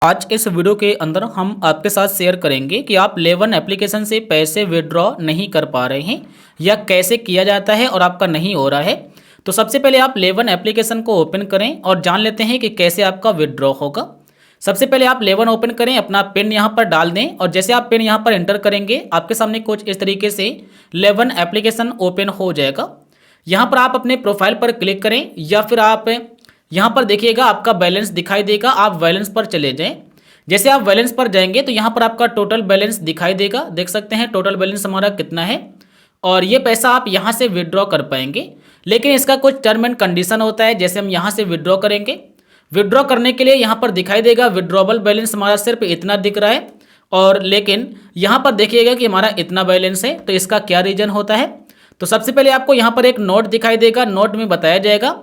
आज के इस वीडियो के अंदर हम आपके साथ शेयर करेंगे कि आप लेवन एप्लीकेशन से पैसे विड्रॉ नहीं कर पा रहे हैं या कैसे किया जाता है और आपका नहीं हो रहा है। तो सबसे पहले आप लेवन एप्लीकेशन को ओपन करें और जान लेते हैं कि कैसे आपका विड्रॉ होगा। सबसे पहले आप लेवन ओपन करें, अपना पिन यहाँ पर डाल दें और जैसे आप पिन यहाँ पर एंटर करेंगे आपके सामने कुछ इस तरीके से लेवन एप्लीकेशन ओपन हो जाएगा। यहाँ पर आप अपने प्रोफाइल पर क्लिक करें या फिर आप यहाँ पर देखिएगा आपका बैलेंस दिखाई देगा, आप बैलेंस पर चले जाएं। जैसे आप बैलेंस पर जाएंगे तो यहाँ पर आपका टोटल बैलेंस दिखाई देगा, देख सकते हैं टोटल बैलेंस हमारा कितना है और ये पैसा आप यहाँ से विड्रॉ कर पाएंगे। लेकिन इसका कुछ टर्म एंड कंडीशन होता है। जैसे हम यहाँ से विड्रॉ करेंगे, विड्रॉ करने के लिए यहाँ पर दिखाई देगा विड्रॉबल बैलेंस हमारा सिर्फ इतना दिख रहा है और लेकिन यहाँ पर देखिएगा कि हमारा इतना बैलेंस है। तो इसका क्या रीजन होता है? तो सबसे पहले आपको यहाँ पर एक नोट दिखाई देगा, नोट में बताया जाएगा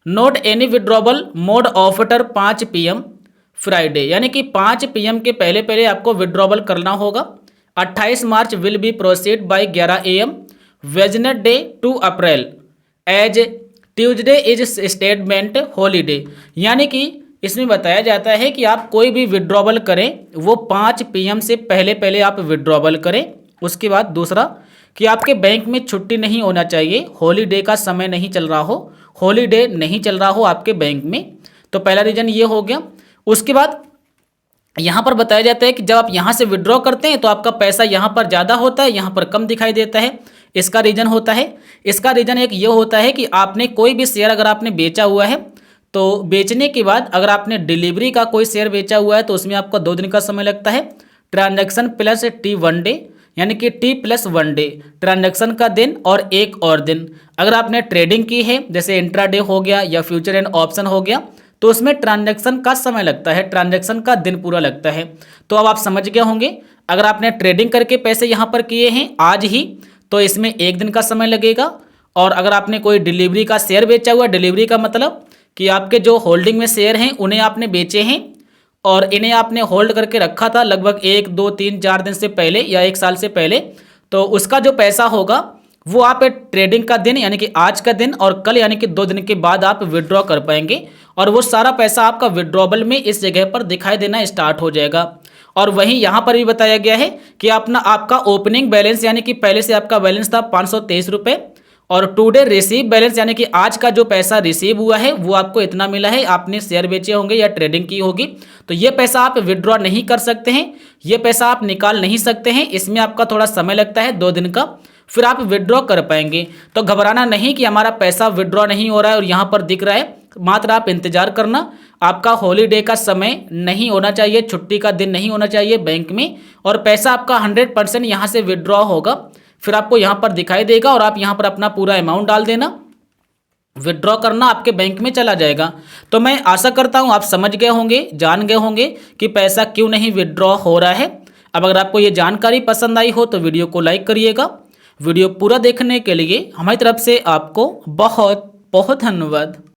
note any withdrawable mode after 5 PM Friday, यानी कि 5 PM के पहले पहले आपको विड्रॉबल करना होगा। 28 March will be proceed by 11 AM Wednesday 2 April as Tuesday is statement holiday, यानी कि इसमें बताया जाता है कि आप कोई भी विड्रॉबल करें वो 5 PM से पहले पहले आप विड्रॉबल करें। उसके बाद दूसरा कि आपके बैंक में छुट्टी नहीं होना चाहिए, हॉलीडे का समय नहीं चल रहा हो, हॉलीडे नहीं चल रहा हो आपके बैंक में। तो पहला रीजन ये हो गया। उसके बाद यहाँ पर बताया जाता है कि जब आप यहाँ से विड्रॉ करते हैं तो आपका पैसा यहाँ पर ज़्यादा होता है, यहाँ पर कम दिखाई देता है। इसका रीज़न होता है, इसका रीज़न एक ये होता है कि आपने कोई भी शेयर अगर आपने बेचा हुआ है तो बेचने के बाद अगर आपने डिलीवरी का कोई शेयर बेचा हुआ है तो उसमें आपको 2 दिन का समय लगता है। ट्रांजैक्शन प्लस T1 डे, यानी कि T+1 डे ट्रांजैक्शन का दिन और एक और दिन। अगर आपने ट्रेडिंग की है जैसे इंट्राडे हो गया या फ्यूचर एंड ऑप्शन हो गया तो उसमें ट्रांजैक्शन का समय लगता है, ट्रांजैक्शन का दिन पूरा लगता है। तो अब आप समझ गए होंगे, अगर आपने ट्रेडिंग करके पैसे यहाँ पर किए हैं आज ही तो इसमें 1 दिन का समय लगेगा। और अगर आपने कोई डिलीवरी का शेयर बेचा हुआ, डिलीवरी का मतलब कि आपके जो होल्डिंग में शेयर हैं उन्हें आपने बेचे हैं और इन्हें आपने होल्ड करके रखा था लगभग 1, 2, 3, 4 दिन से पहले या 1 साल से पहले, तो उसका जो पैसा होगा वो आप ट्रेडिंग का दिन यानी कि आज का दिन और कल यानी कि 2 दिन के बाद आप विड्रॉ कर पाएंगे और वो सारा पैसा आपका विड्रॉबल में इस जगह पर दिखाई देना स्टार्ट हो जाएगा। और वहीं यहाँ पर भी बताया गया है कि आपका ओपनिंग बैलेंस यानी कि पहले से आपका बैलेंस था 523 रुपये और टुडे रिसीव बैलेंस यानी कि आज का जो पैसा रिसीव हुआ है वो आपको इतना मिला है। आपने शेयर बेचे होंगे या ट्रेडिंग की होगी तो ये पैसा आप विड्रॉ नहीं कर सकते हैं, ये पैसा आप निकाल नहीं सकते हैं। इसमें आपका थोड़ा समय लगता है 2 दिन का, फिर आप विड्रॉ कर पाएंगे। तो घबराना नहीं कि हमारा पैसा विड्रॉ नहीं हो रहा है और यहाँ पर दिख रहा है, मात्र आप इंतजार करना। आपका हॉलीडे का समय नहीं होना चाहिए, छुट्टी का दिन नहीं होना चाहिए बैंक में और पैसा आपका 100% यहाँ से विड्रॉ होगा। फिर आपको यहाँ पर दिखाई देगा और आप यहाँ पर अपना पूरा अमाउंट डाल देना, विड्रॉ करना, आपके बैंक में चला जाएगा। तो मैं आशा करता हूँ आप समझ गए होंगे, जान गए होंगे कि पैसा क्यों नहीं विड्रॉ हो रहा है। अब अगर आपको ये जानकारी पसंद आई हो तो वीडियो को लाइक करिएगा। वीडियो पूरा देखने के लिए हमारी तरफ से आपको बहुत बहुत धन्यवाद।